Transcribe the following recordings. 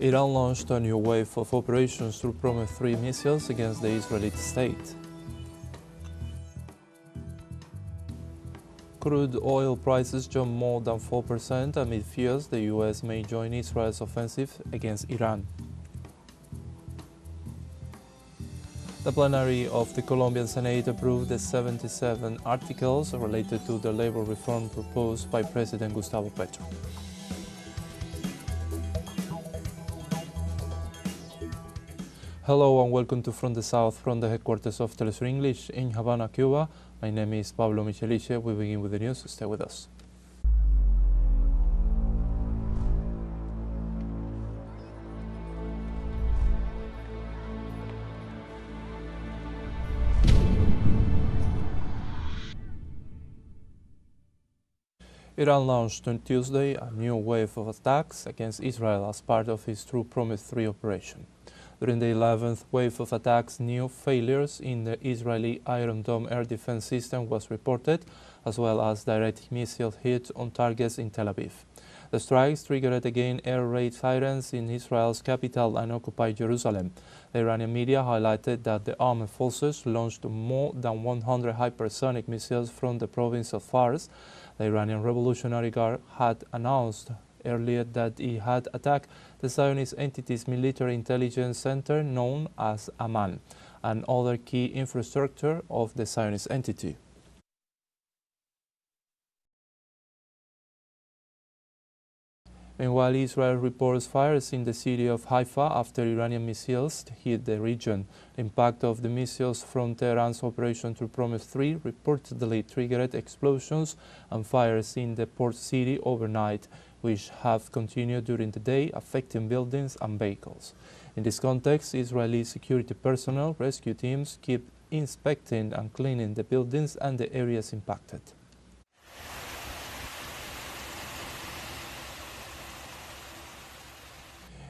Iran launched a new wave of operations through Promet 3 missiles against the Israeli state. Crude oil prices jumped more than 4% amid fears the US may join Israel's offensive against Iran. The plenary of the Colombian Senate approved the 77 articles related to the labor reform proposed by President Gustavo Petro. Hello and welcome to From the South, from the headquarters of TeleSUR English in Havana, Cuba. My name is Pablo Micheliche. We begin with the news. Stay with us. Iran launched on Tuesday a new wave of attacks against Israel as part of its True Promise 3 operation. During the 11th wave of attacks, new failures in the Israeli Iron Dome air defense system was reported, as well as direct missile hits on targets in Tel Aviv. The strikes triggered again air raid sirens in Israel's capital and occupied Jerusalem. The Iranian media highlighted that the armed forces launched more than 100 hypersonic missiles from the province of Fars. The Iranian Revolutionary Guard had announced earlier that it had attacked the Zionist entity's military intelligence center known as Amman, and other key infrastructure of the Zionist entity. Meanwhile, Israel reports fires in the city of Haifa after Iranian missiles hit the region. The impact of the missiles from Tehran's Operation True Promise 3 reportedly triggered explosions and fires in the port city overnight, which have continued during the day, affecting buildings and vehicles. In this context, Israeli security personnel, rescue teams keep inspecting and cleaning the buildings and the areas impacted.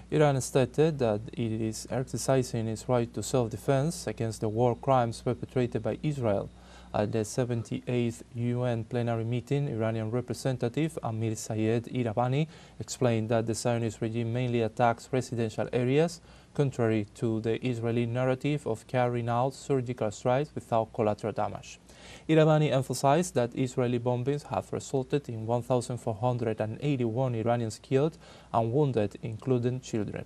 Iran stated that it is exercising its right to self-defense against the war crimes perpetrated by Israel. At the 78th UN plenary meeting, Iranian Representative Amir Sayed Iravani explained that the Zionist regime mainly attacks residential areas, contrary to the Israeli narrative of carrying out surgical strikes without collateral damage. Iravani emphasized that Israeli bombings have resulted in 1,481 Iranians killed and wounded, including children.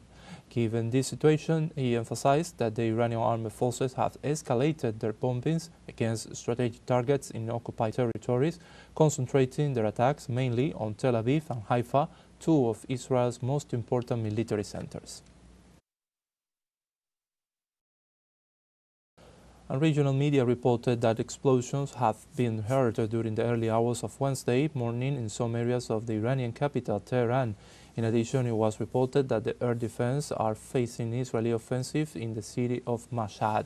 Given this situation, he emphasized that the Iranian armed forces have escalated their bombings against strategic targets in occupied territories, concentrating their attacks mainly on Tel Aviv and Haifa, two of Israel's most important military centers. And regional media reported that explosions have been heard during the early hours of Wednesday morning in some areas of the Iranian capital, Tehran. In addition, it was reported that the air defense are facing Israeli offensive in the city of Mashhad.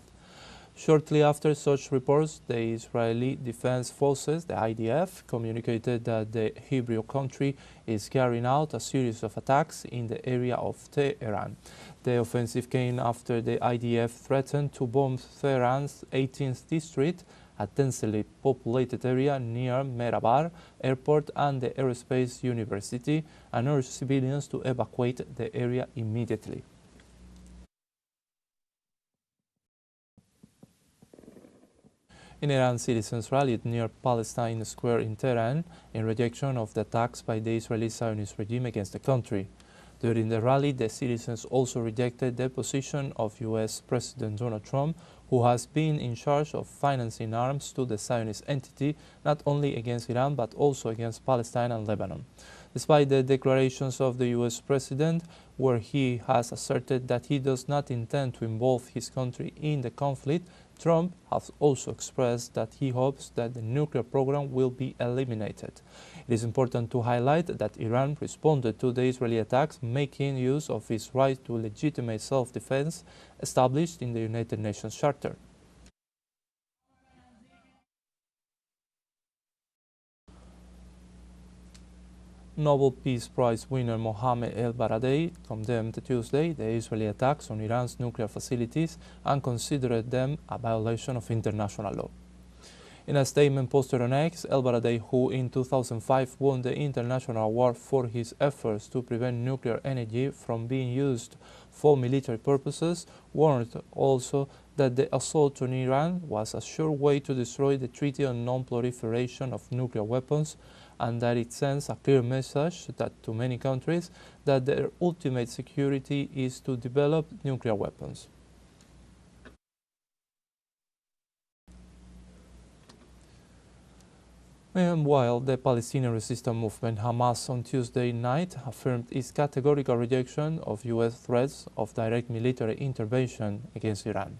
Shortly after such reports, the Israeli Defense Forces, the IDF, communicated that the Hebrew country is carrying out a series of attacks in the area of Tehran. The offensive came after the IDF threatened to bomb Tehran's 18th district, a densely populated area near Merabar Airport and the Aerospace University, and urged civilians to evacuate the area immediately. In Iran, citizens rallied near Palestine Square in Tehran in rejection of the attacks by the Israeli Zionist regime against the country. During the rally, the citizens also rejected the position of U.S. President Donald Trump, who has been in charge of financing arms to the Zionist entity, not only against Iran but also against Palestine and Lebanon. Despite the declarations of the U.S. President, where he has asserted that he does not intend to involve his country in the conflict, Trump has also expressed that he hopes that the nuclear program will be eliminated. It is important to highlight that Iran responded to the Israeli attacks, making use of its right to legitimate self-defense established in the United Nations Charter. Nobel Peace Prize winner Mohammad El-Baradei condemned Tuesday the Israeli attacks on Iran's nuclear facilities and considered them a violation of international law. In a statement posted on X, El Baradei, who in 2005 won the international award for his efforts to prevent nuclear energy from being used for military purposes, warned also that the assault on Iran was a sure way to destroy the Treaty on Non-Proliferation of Nuclear Weapons, and that it sends a clear message that to many countries that their ultimate security is to develop nuclear weapons. Meanwhile, the Palestinian resistance movement Hamas on Tuesday night affirmed its categorical rejection of U.S. threats of direct military intervention against Iran.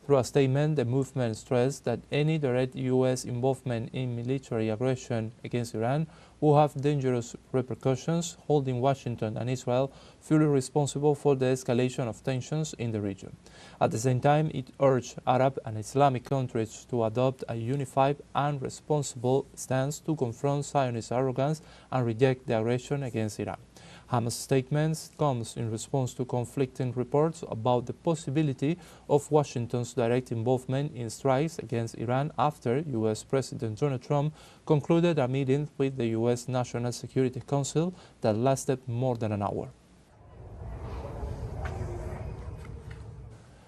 Through a statement, the movement stressed that any direct U.S. involvement in military aggression against Iran will have dangerous repercussions, holding Washington and Israel fully responsible for the escalation of tensions in the region. At the same time, it urged Arab and Islamic countries to adopt a unified and responsible stance to confront Zionist arrogance and reject the aggression against Iran. Hamas' statements comes in response to conflicting reports about the possibility of Washington's direct involvement in strikes against Iran after U.S. President Donald Trump concluded a meeting with the U.S. National Security Council that lasted more than an hour.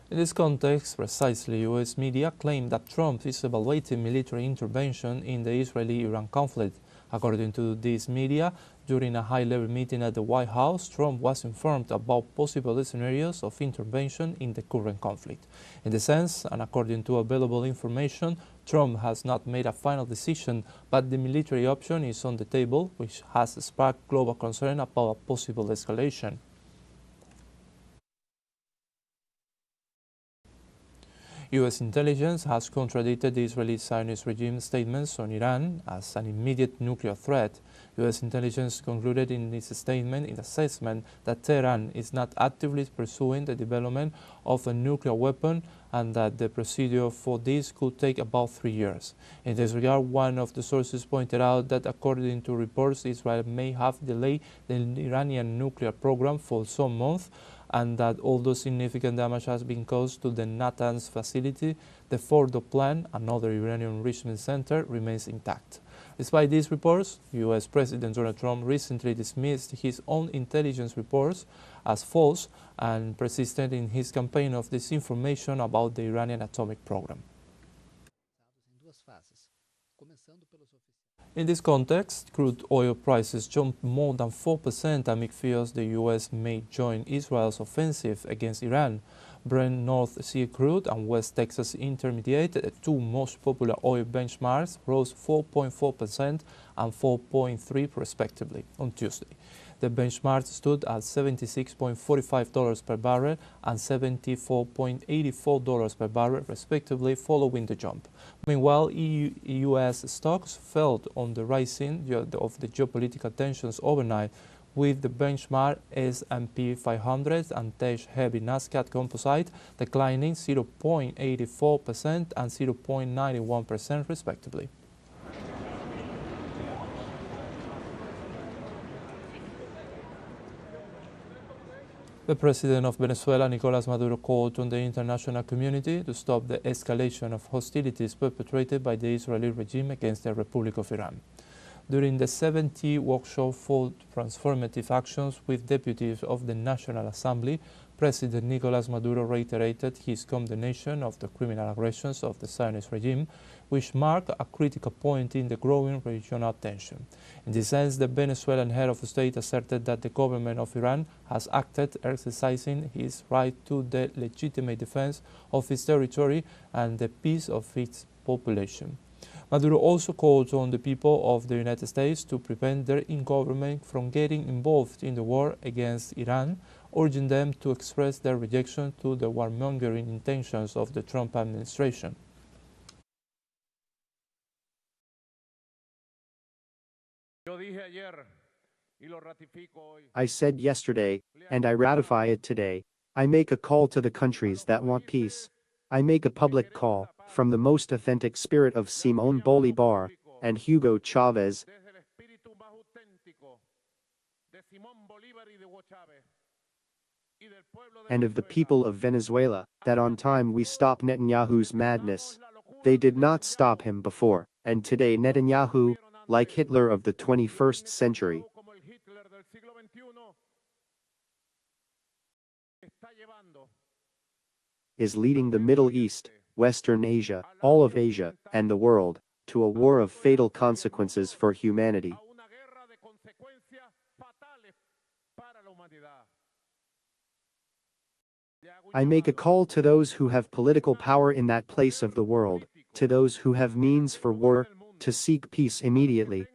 In this context, precisely, U.S. media claim that Trump is evaluating military intervention in the Israeli-Iran conflict. According to these media, during a high-level meeting at the White House, Trump was informed about possible scenarios of intervention in the current conflict. In the sense, and according to available information, Trump has not made a final decision, but the military option is on the table, which has sparked global concern about a possible escalation. U.S. intelligence has contradicted the Israeli Zionist regime statements on Iran as an immediate nuclear threat. U.S. intelligence concluded in its statement in assessment that Tehran is not actively pursuing the development of a nuclear weapon and that the procedure for this could take about 3 years. In this regard, one of the sources pointed out that according to reports, Israel may have delayed the Iranian nuclear program for some months, and that although significant damage has been caused to the Natanz facility, the Fordo plant, another Iranian enrichment center, remains intact. Despite these reports, U.S. President Donald Trump recently dismissed his own intelligence reports as false and persisted in his campaign of disinformation about the Iranian atomic program. In this context, crude oil prices jumped more than 4% amid fears the U.S. may join Israel's offensive against Iran. Brent North Sea crude and West Texas Intermediate, the two most popular oil benchmarks, rose 4.4% and 4.3% respectively on Tuesday. The benchmark stood at $76.45 per barrel and $74.84 per barrel, respectively, following the jump. Meanwhile, U.S. stocks fell on the rising of the geopolitical tensions overnight, with the benchmark S&P 500 and tech-heavy Nasdaq Composite declining 0.84% and 0.91% respectively. The president of Venezuela, Nicolás Maduro, called on the international community to stop the escalation of hostilities perpetrated by the Israeli regime against the Republic of Iran. During the 70th workshop for transformative actions with deputies of the National Assembly, President Nicolás Maduro reiterated his condemnation of the criminal aggressions of the Zionist regime, which mark a critical point in the growing regional tension. In this sense, the Venezuelan head of state asserted that the government of Iran has acted exercising his right to the legitimate defense of its territory and the peace of its population. Maduro also called on the people of the United States to prevent their government from getting involved in the war against Iran, urging them to express their rejection to the warmongering intentions of the Trump administration. I said yesterday, and I ratify it today, I make a call to the countries that want peace. I make a public call, from the most authentic spirit of Simón Bolívar and Hugo Chávez, and of the people of Venezuela, that on time we stop Netanyahu's madness. They did not stop him before, and today Netanyahu, like Hitler of the 21st century, is leading the Middle East, Western Asia, all of Asia, and the world, to a war of fatal consequences for humanity. I make a call to those who have political power in that place of the world, to those who have means for war, to seek peace immediately,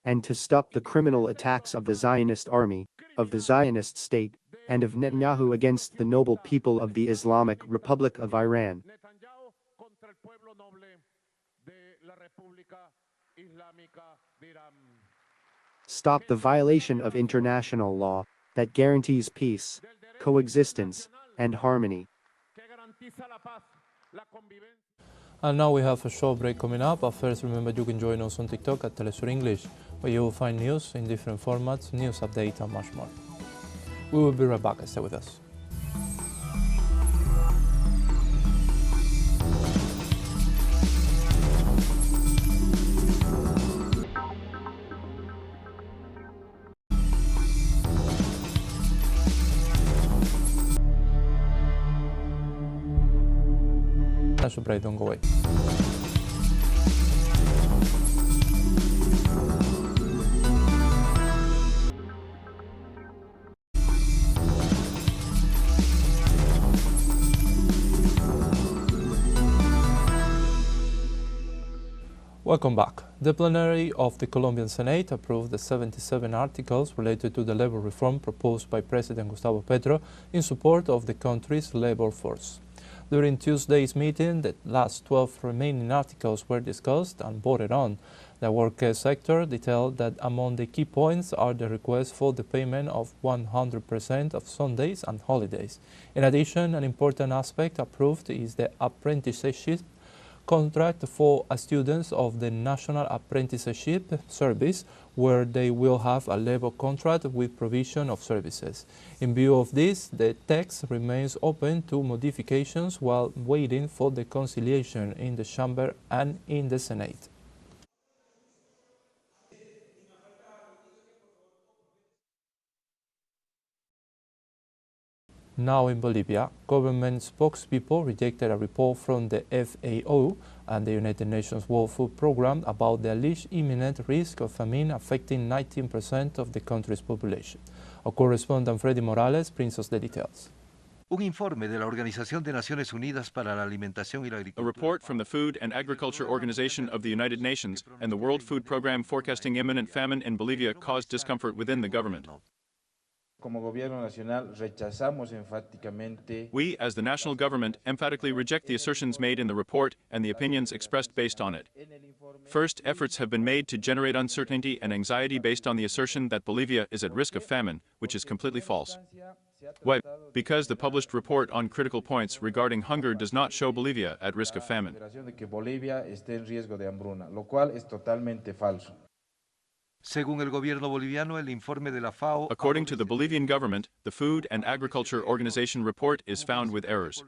and to stop the criminal attacks of the Zionist army, of the Zionist state, and of Netanyahu against the noble people of the Islamic Republic of Iran. Stop the violation of international law that guarantees peace, coexistence, and harmony. And now we have a short break coming up, but first remember you can join us on TikTok at TeleSUR English, where you will find news in different formats, news updates and much more. We will be right back, stay with us. That's a break, don't go away. Welcome back. The plenary of the Colombian Senate approved the 77 articles related to the labor reform proposed by President Gustavo Petro in support of the country's labor force. During Tuesday's meeting, the last 12 remaining articles were discussed and voted on. The worker sector detailed that among the key points are the request for the payment of 100% of Sundays and holidays. In addition, an important aspect approved is the apprenticeship contract for students of the National Apprenticeship Service, where they will have a labor contract with provision of services. In view of this, the text remains open to modifications while waiting for the conciliation in the Chamber and in the Senate. Now in Bolivia, government spokespeople rejected a report from the FAO and the United Nations World Food Programme about the alleged imminent risk of famine affecting 19% of the country's population. Our correspondent Freddy Morales brings us the details. Un informe de la Organización de Naciones Unidas para la Alimentación y la Agricultura. A report from the Food and Agriculture Organization of the United Nations and the World Food Programme forecasting imminent famine in Bolivia caused discomfort within the government. We, as the national government, emphatically reject the assertions made in the report and the opinions expressed based on it. First, efforts have been made to generate uncertainty and anxiety based on the assertion that Bolivia is at risk of famine, which is completely false. Why? Because the published report on critical points regarding hunger does not show Bolivia at risk of famine. Según el gobierno boliviano, el informe de la FAO. According to the Bolivian government, the Food and Agriculture Organization report is found with errors,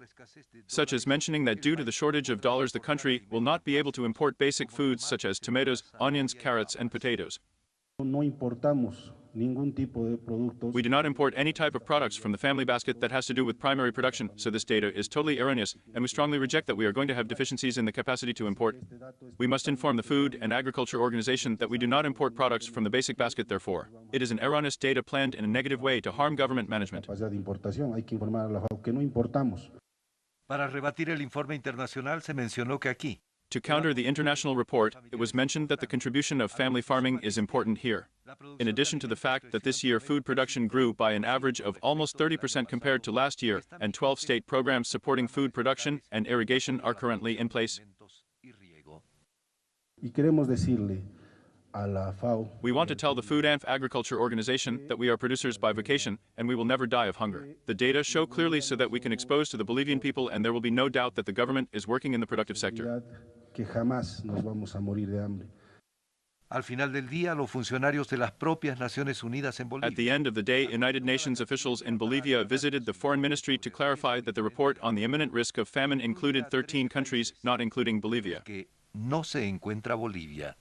such as mentioning that due to the shortage of dollars, the country will not be able to import basic foods such as tomatoes, onions, carrots, and potatoes. We do not import any type of products from the family basket that has to do with primary production, so this data is totally erroneous, and we strongly reject that we are going to have deficiencies in the capacity to import. We must inform the Food and Agriculture Organization that we do not import products from the basic basket, therefore. It is an erroneous data planned in a negative way to harm government management. Para rebatir el informe internacional se mencionó que aquí. To counter the international report, it was mentioned that the contribution of family farming is important here. In addition to the fact that this year food production grew by an average of almost 30% compared to last year, and 12 state programs supporting food production and irrigation are currently in place. We want to tell the Food and Agriculture Organization that we are producers by vocation and we will never die of hunger. The data show clearly so that we can expose to the Bolivian people, and there will be no doubt that the government is working in the productive sector. Al final del día, los funcionarios de las propias Naciones Unidas en At the Bolivia end of the day, United Nations officials in Bolivia visited the foreign ministry to clarify that the report on the imminent risk of famine included 13 countries, not including Bolivia. que no se encuentra Bolivia.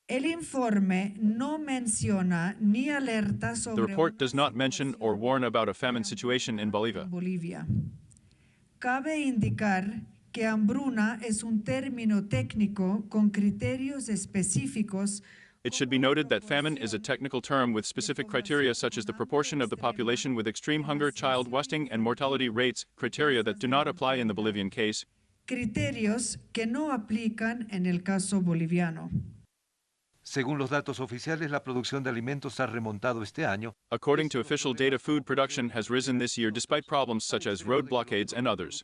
El informe no menciona ni alerta The sobre report does una not mention or warn about a famine situation in Bolivia. Bolivia. Cabe indicar que hambruna es un término técnico con criterios específicos. It should be noted that famine is a technical term with specific criteria such as the proportion of the population with extreme hunger, child wasting, and mortality rates, criteria that do not apply in the Bolivian case. Criterios que no aplican en el caso boliviano. Según los datos oficiales, la producción de alimentos ha remontado este año. According to official data, food production has risen this year despite problems such as road blockades and others,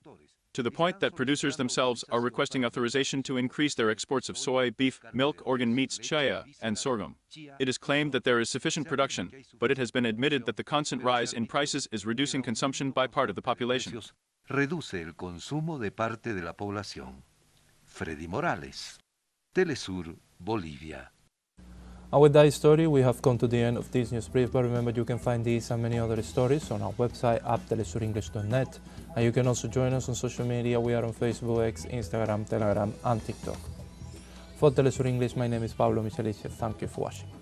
to the point that producers themselves are requesting authorization to increase their exports of soy, beef, milk, organ meats, chia, and sorghum. It is claimed that there is sufficient production, but it has been admitted that the constant rise in prices is reducing consumption by part of the population. Reduce el consumo de parte de la población. Freddy Morales, TeleSUR, Bolivia. And with that story, we have come to the end of this news brief, but remember you can find these and many other stories on our website at telesurenglish.net, and you can also join us on social media. We are on Facebook, X, Instagram, Telegram, and TikTok. For TeleSUR English, my name is Pablo Michelice. Thank you for watching.